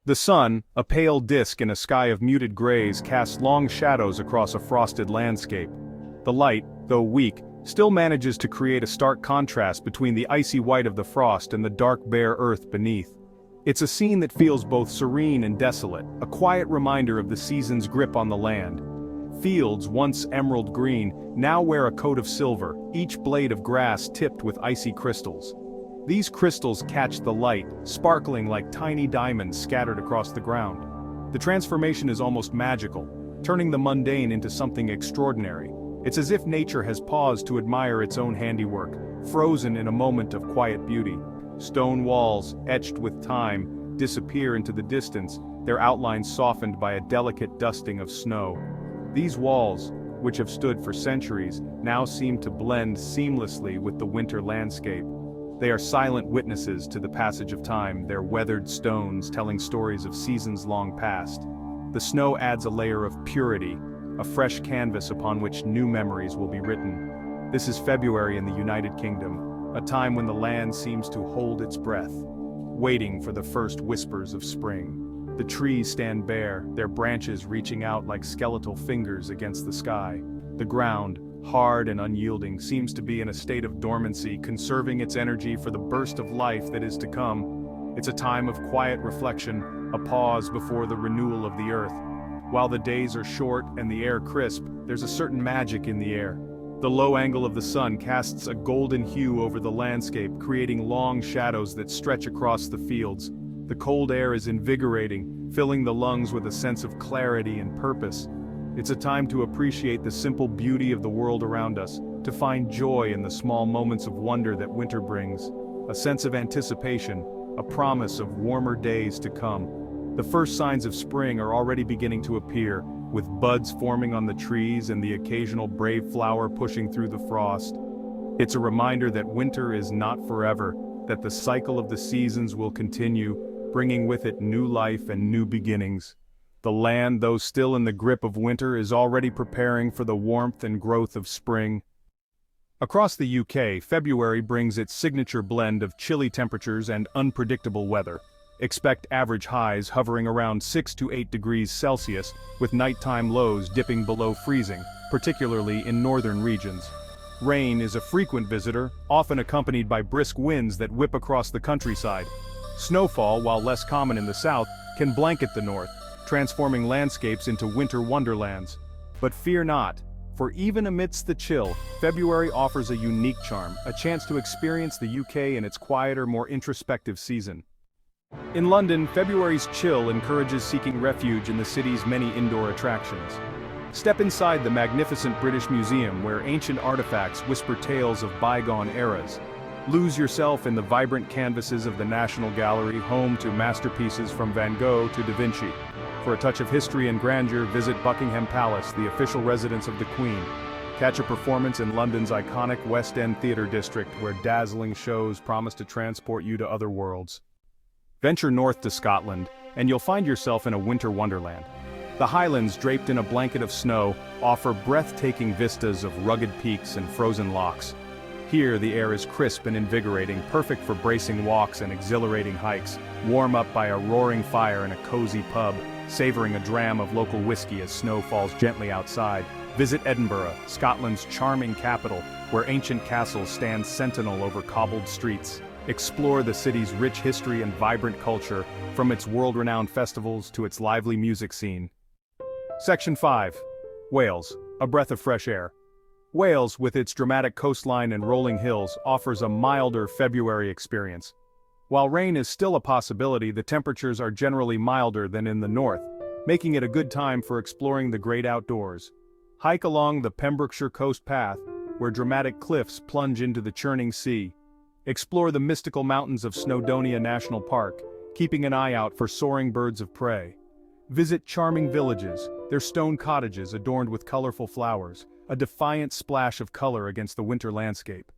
The sun, a pale disk in a sky of muted grays, casts long shadows across a frosted landscape. The light, though weak, still manages to create a stark contrast between the icy white of the frost and the dark bare earth beneath. It's a scene that feels both serene and desolate, a quiet reminder of the season's grip on the land. Fields, once emerald green, now wear a coat of silver, each blade of grass tipped with icy crystals. These crystals catch the light, sparkling like tiny diamonds scattered across the ground. The transformation is almost magical, turning the mundane into something extraordinary. It's as if nature has paused to admire its own handiwork, frozen in a moment of quiet beauty. Stone walls, etched with time, disappear into the distance, their outlines softened by a delicate dusting of snow. These walls, which have stood for centuries, now seem to blend seamlessly with the winter landscape. They are silent witnesses to the passage of time, their weathered stones telling stories of seasons long past. The snow adds a layer of purity, a fresh canvas upon which new memories will be written. This is February in the United Kingdom, a time when the land seems to hold its breath, waiting for the first whispers of spring. The trees stand bare, their branches reaching out like skeletal fingers against the sky. The ground, hard and unyielding, seems to be in a state of dormancy, conserving its energy for the burst of life that is to come. It's a time of quiet reflection, a pause before the renewal of the earth. While the days are short and the air crisp, there's a certain magic in the air. The low angle of the sun casts a golden hue over the landscape, creating long shadows that stretch across the fields. The cold air is invigorating, filling the lungs with a sense of clarity and purpose. It's a time to appreciate the simple beauty of the world around us, to find joy in the small moments of wonder that winter brings. A sense of anticipation, a promise of warmer days to come. The first signs of spring are already beginning to appear, with buds forming on the trees and the occasional brave flower pushing through the frost. It's a reminder that winter is not forever, that the cycle of the seasons will continue, bringing with it new life and new beginnings. The land, though still in the grip of winter, is already preparing for the warmth and growth of spring. Across the UK, February brings its signature blend of chilly temperatures and unpredictable weather. Expect average highs hovering around 6 to 8 degrees Celsius, with nighttime lows dipping below freezing, particularly in northern regions. Rain is a frequent visitor, often accompanied by brisk winds that whip across the countryside. Snowfall, while less common in the south, can blanket the north, transforming landscapes into winter wonderlands. But fear not, for even amidst the chill, February offers a unique charm, a chance to experience the UK in its quieter, more introspective season. In London, February's chill encourages seeking refuge in the city's many indoor attractions. Step inside the magnificent British Museum, where ancient artifacts whisper tales of bygone eras. Lose yourself in the vibrant canvases of the National Gallery, home to masterpieces from Van Gogh to Da Vinci. For a touch of history and grandeur, visit Buckingham Palace, the official residence of the Queen. Catch a performance in London's iconic West End Theatre District, where dazzling shows promise to transport you to other worlds. Venture north to Scotland, and you'll find yourself in a winter wonderland. The Highlands, draped in a blanket of snow, offer breathtaking vistas of rugged peaks and frozen lochs. Here, the air is crisp and invigorating, perfect for bracing walks and exhilarating hikes. Warm up by a roaring fire in a cozy pub, savoring a dram of local whiskey as snow falls gently outside. Visit Edinburgh, Scotland's charming capital, where ancient castles stand sentinel over cobbled streets. Explore the city's rich history and vibrant culture, from its world-renowned festivals to its lively music scene. Section 5. Wales, a breath of fresh air. Wales, with its dramatic coastline and rolling hills, offers a milder February experience. While rain is still a possibility, the temperatures are generally milder than in the north, making it a good time for exploring the great outdoors. Hike along the Pembrokeshire Coast Path, where dramatic cliffs plunge into the churning sea. Explore the mystical mountains of Snowdonia National Park, keeping an eye out for soaring birds of prey. Visit charming villages, their stone cottages adorned with colorful flowers, a defiant splash of color against the winter landscape.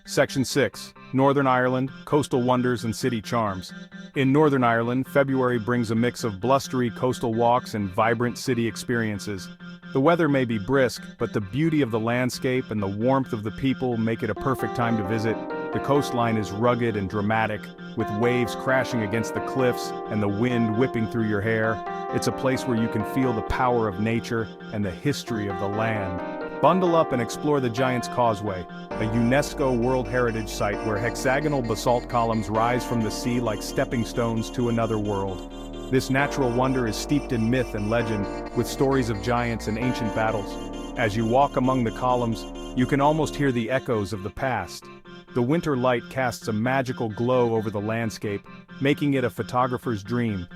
Section 6. Northern Ireland, Coastal Wonders and City Charms. In Northern Ireland, February brings a mix of blustery coastal walks and vibrant city experiences. The weather may be brisk, but the beauty of the landscape and the warmth of the people make it a perfect time to visit. The coastline is rugged and dramatic, with waves crashing against the cliffs and the wind whipping through your hair. It's a place where you can feel the power of nature and the history of the land. Bundle up and explore the Giant's Causeway, a UNESCO World Heritage Site where hexagonal basalt columns rise from the sea like stepping stones to another world. This natural wonder is steeped in myth and legend, with stories of giants and ancient battles. As you walk among the columns, you can almost hear the echoes of the past. The winter light casts a magical glow over the landscape, making it a photographer's dream.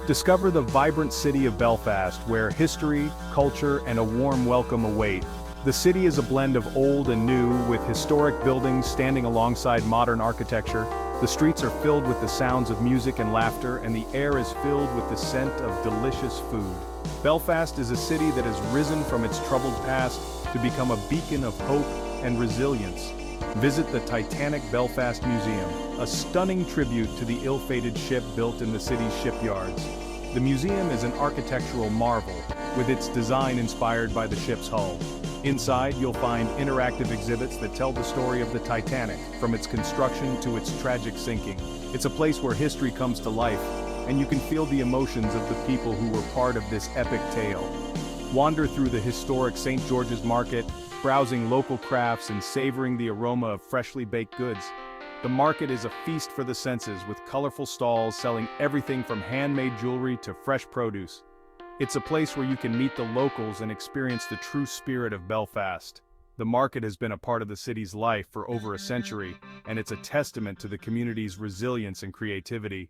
Discover the vibrant city of Belfast, where history, culture, and a warm welcome await. The city is a blend of old and new, with historic buildings standing alongside modern architecture. The streets are filled with the sounds of music and laughter, and the air is filled with the scent of delicious food. Belfast is a city that has risen from its troubled past to become a beacon of hope and resilience. Visit the Titanic Belfast Museum, a stunning tribute to the ill-fated ship built in the city's shipyards. The museum is an architectural marvel, with its design inspired by the ship's hull. Inside, you'll find interactive exhibits that tell the story of the Titanic, from its construction to its tragic sinking. It's a place where history comes to life, and you can feel the emotions of the people who were part of this epic tale. Wander through the historic St. George's Market, browsing local crafts and savoring the aroma of freshly baked goods. The market is a feast for the senses, with colorful stalls selling everything from handmade jewelry to fresh produce. It's a place where you can meet the locals and experience the true spirit of Belfast. The market has been a part of the city's life for over a century, and it's a testament to the community's resilience and creativity.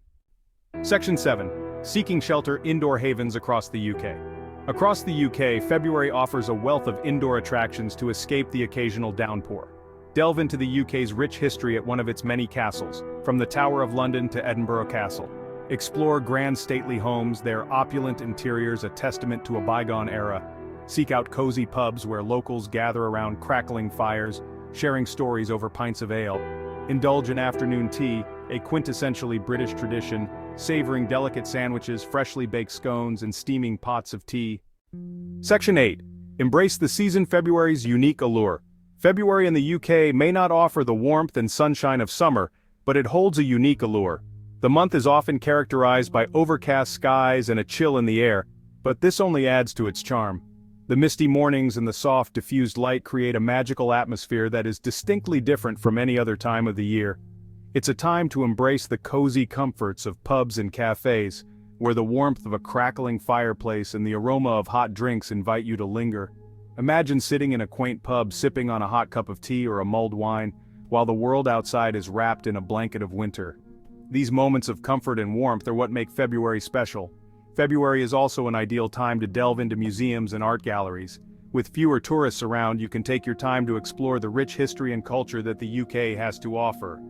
Section 7. Seeking shelter indoor havens across the UK. Across the UK, February offers a wealth of indoor attractions to escape the occasional downpour. Delve into the UK's rich history at one of its many castles, from the Tower of London to Edinburgh Castle. Explore grand stately homes, their opulent interiors a testament to a bygone era. Seek out cozy pubs where locals gather around crackling fires, sharing stories over pints of ale. Indulge in afternoon tea, a quintessentially British tradition, savoring delicate sandwiches, freshly baked scones, and steaming pots of tea. Section 8. Embrace the season February's unique allure. February in the UK may not offer the warmth and sunshine of summer, but it holds a unique allure. The month is often characterized by overcast skies and a chill in the air, but this only adds to its charm. The misty mornings and the soft, diffused light create a magical atmosphere that is distinctly different from any other time of the year. It's a time to embrace the cozy comforts of pubs and cafes, where the warmth of a crackling fireplace and the aroma of hot drinks invite you to linger. Imagine sitting in a quaint pub sipping on a hot cup of tea or a mulled wine, while the world outside is wrapped in a blanket of winter. These moments of comfort and warmth are what make February special. February is also an ideal time to delve into museums and art galleries. With fewer tourists around, you can take your time to explore the rich history and culture that the UK has to offer.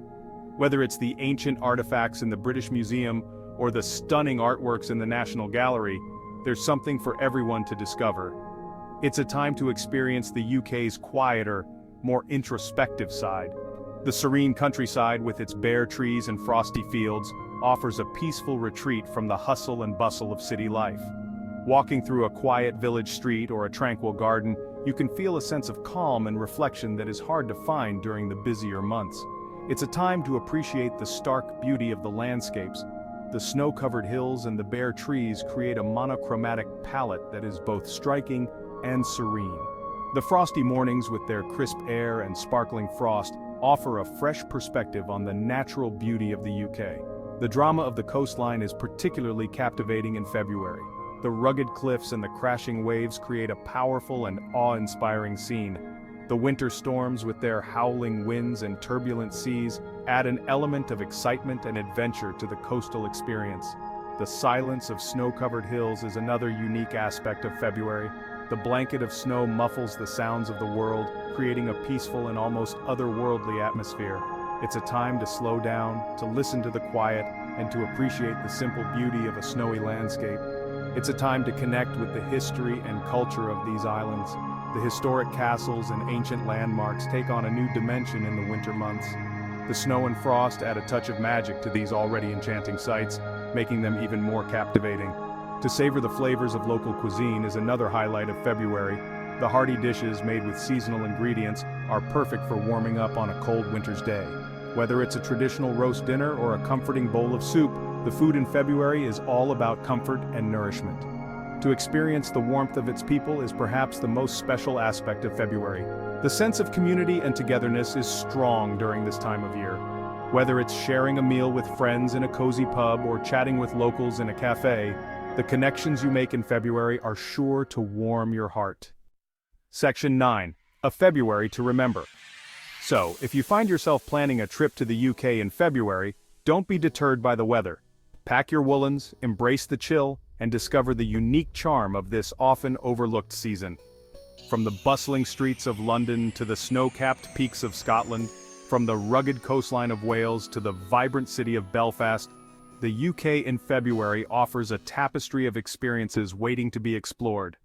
Whether it's the ancient artifacts in the British Museum or the stunning artworks in the National Gallery, there's something for everyone to discover. It's a time to experience the UK's quieter, more introspective side. The serene countryside, with its bare trees and frosty fields, offers a peaceful retreat from the hustle and bustle of city life. Walking through a quiet village street or a tranquil garden, you can feel a sense of calm and reflection that is hard to find during the busier months. It's a time to appreciate the stark beauty of the landscapes. The snow-covered hills and the bare trees create a monochromatic palette that is both striking and serene. The frosty mornings, with their crisp air and sparkling frost, offer a fresh perspective on the natural beauty of the UK. The drama of the coastline is particularly captivating in February. The rugged cliffs and the crashing waves create a powerful and awe-inspiring scene. The winter storms, with their howling winds and turbulent seas, add an element of excitement and adventure to the coastal experience. The silence of snow-covered hills is another unique aspect of February. The blanket of snow muffles the sounds of the world, creating a peaceful and almost otherworldly atmosphere. It's a time to slow down, to listen to the quiet, and to appreciate the simple beauty of a snowy landscape. It's a time to connect with the history and culture of these islands. The historic castles and ancient landmarks take on a new dimension in the winter months. The snow and frost add a touch of magic to these already enchanting sights, making them even more captivating. To savor the flavors of local cuisine is another highlight of February. The hearty dishes made with seasonal ingredients are perfect for warming up on a cold winter's day. Whether it's a traditional roast dinner or a comforting bowl of soup, the food in February is all about comfort and nourishment. To experience the warmth of its people is perhaps the most special aspect of February. The sense of community and togetherness is strong during this time of year. Whether it's sharing a meal with friends in a cozy pub or chatting with locals in a cafe, the connections you make in February are sure to warm your heart. Section 9. A February to Remember. So, if you find yourself planning a trip to the UK in February, don't be deterred by the weather. Pack your woolens, embrace the chill, and discover the unique charm of this often overlooked season. From the bustling streets of London to the snow-capped peaks of Scotland, from the rugged coastline of Wales to the vibrant city of Belfast, the UK in February offers a tapestry of experiences waiting to be explored.